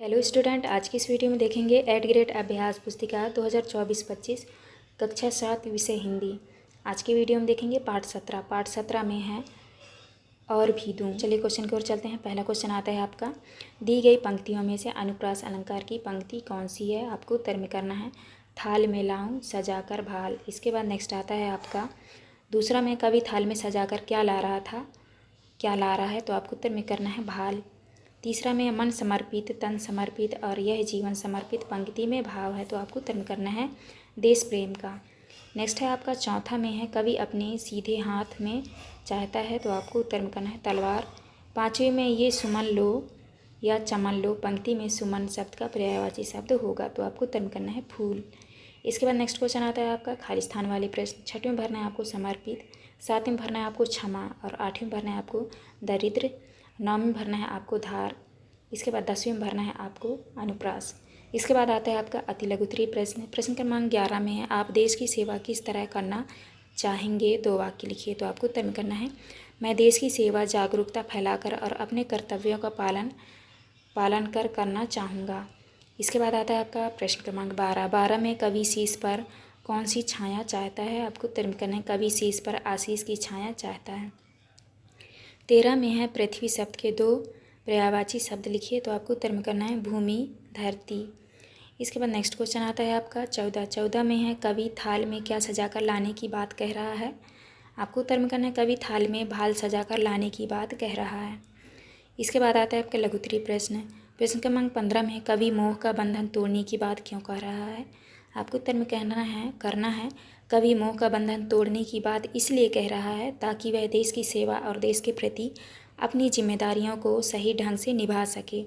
Hello student, आज की इस वीडियो में देखेंगे एट ग्रेड अभ्यास पुस्तिका 2024-25 कक्षा 7 विषय हिंदी। आज की वीडियो में देखेंगे पाठ 17 में है और भी दूँ। चलिए क्वेश्चन की ओर चलते हैं। पहला क्वेश्चन आता है आपका, दी गई पंक्तियों में से अनुप्रास अलंकार की पंक्ति कौन सी है? आपको उत्तर में करना है थाल में लाऊं सजाकर भाल। इसके बाद नेक्स्ट आता है आपका दूसरा में कवि थाल में सजाकर क्या ला रहा था, क्या ला रहा है? तो आपको उत्तर में करना है भाल। तीसरा में मन समर्पित तन समर्पित और यह जीवन समर्पित पंक्ति में भाव है, तो आपको उत्तर में करना है देश प्रेम का। नेक्स्ट है आपका चौथा में है कवि अपने सीधे हाथ में चाहता है, तो आपको उत्तर में करना है तलवार। पाँचवें में ये सुमन लो या चमन लो पंक्ति में सुमन शब्द का पर्यायवाची शब्द होगा, तो आपको उत्तर में करना है फूल। इसके बाद नेक्स्ट क्वेश्चन आता है आपका खाली स्थान वाले प्रश्न। छठवें भरना है आपको समर्पित, सातवें भरना है आपको क्षमा और आठवें भरना है आपको दरिद्र, नौवीं भरना है आपको धार। इसके बाद 10वीं में भरना है आपको अनुप्रास। इसके बाद आता है आपका अति लघु उत्तरीय प्रश्न। प्रश्न क्रमांक 11 में है आप देश की सेवा किस तरह करना चाहेंगे? 2 वाक्य लिखिए, तो आपको उत्तर में करना है मैं देश की सेवा जागरूकता फैलाकर और अपने कर्तव्यों का पालन कर करना चाहूँगा। इसके बाद आता है आपका प्रश्न क्रमांक 12 में कवि शीश पर कौन सी छाया चाहता है? आपको उत्तर में करना है कवि शीश पर आशीष की छाया चाहता है। 13 में है पृथ्वी शब्द के 2 पर्यायवाची शब्द लिखिए, तो आपको उत्तर में करना है भूमि धरती। इसके बाद नेक्स्ट क्वेश्चन आता है आपका 14 में है कवि थाल में क्या सजाकर लाने की बात कह रहा है? आपको उत्तर में करना है कवि थाल में भाल सजाकर लाने की बात कह रहा है। इसके बाद आता है आपका लघु उत्तरीय प्रश्न। प्रश्न क्रमांक 15 में कवि मोह का बंधन तोड़ने की बात क्यों कह रहा है? आपको उत्तर में करना है कवि मोह का बंधन तोड़ने की बात इसलिए कह रहा है ताकि वह देश की सेवा और देश के प्रति अपनी जिम्मेदारियों को सही ढंग से निभा सके।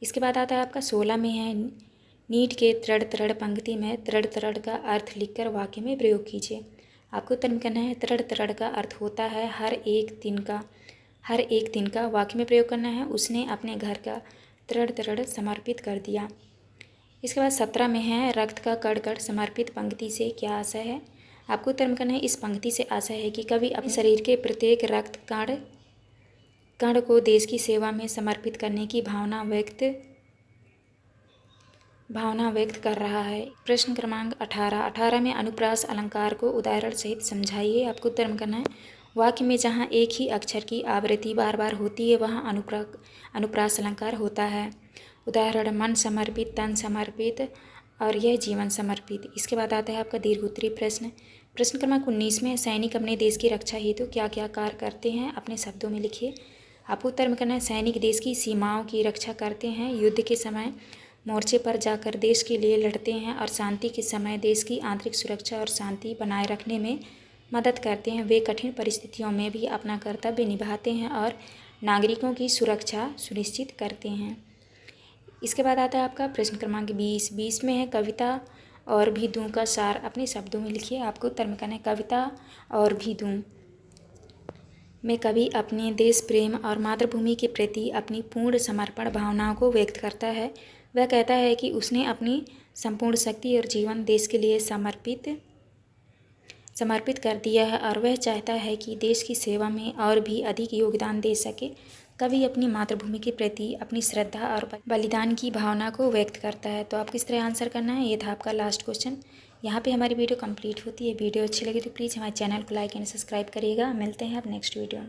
इसके बाद आता है आपका 16 में है नीट के तृण तृण पंक्ति में तृण तृण का अर्थ लिखकर वाक्य में प्रयोग कीजिए। आपको उत्तर में करना है तृण तृण का अर्थ होता है हर एक दिन का वाक्य में प्रयोग करना है उसने अपने घर का तृण तृण समर्पित कर दिया। इसके बाद 17 में है रक्त का कण कण समर्पित पंक्ति से क्या आशय है? आपको उत्तर में करना है इस पंक्ति से आशय है कि कवि अपने शरीर के प्रत्येक रक्त कण को देश की सेवा में समर्पित करने की भावना व्यक्त कर रहा है। प्रश्न क्रमांक 18 में अनुप्रास अलंकार को उदाहरण सहित समझाइए। आपको उत्तर में करना है वाक्य में जहाँ एक ही अक्षर की आवृत्ति बार बार होती है वहाँ अनुप्रास अलंकार होता है। उदाहरण मन समर्पित तन समर्पित और यह जीवन समर्पित। इसके बाद आता है आपका दीर्घ उत्तरीय प्रश्न। प्रश्न क्रमांक 19 में सैनिक अपने देश की रक्षा हेतु क्या क्या कार्य करते हैं? अपने शब्दों में लिखिए। आपको उत्तर में करना है सैनिक देश की सीमाओं की रक्षा करते हैं, युद्ध के समय मोर्चे पर जाकर देश के लिए लड़ते हैं और शांति के समय देश की आंतरिक सुरक्षा और शांति बनाए रखने में मदद करते हैं। वे कठिन परिस्थितियों में भी अपना कर्तव्य निभाते हैं और नागरिकों की सुरक्षा सुनिश्चित करते हैं। इसके बाद आता है आपका प्रश्न क्रमांक 20 में है कविता और भी दूँ का सार अपने शब्दों में लिखिए। आपको उत्तर में करना है कविता और भी दूँ में कवि अपने देश प्रेम और मातृभूमि के प्रति अपनी पूर्ण समर्पण भावनाओं को व्यक्त करता है। वह कहता है कि उसने अपनी संपूर्ण शक्ति और जीवन देश के लिए समर्पित कर दिया है और वह चाहता है कि देश की सेवा में और भी अधिक योगदान दे सके। कवि अपनी मातृभूमि के प्रति अपनी श्रद्धा और बलिदान की भावना को व्यक्त करता है। तो आप किस तरह आंसर करना है, ये था आपका लास्ट क्वेश्चन। यहाँ पे हमारी वीडियो कंप्लीट होती है। वीडियो अच्छी लगी तो प्लीज़ हमारे चैनल को लाइक एंड सब्सक्राइब करिएगा। मिलते हैं अब नेक्स्ट वीडियो में।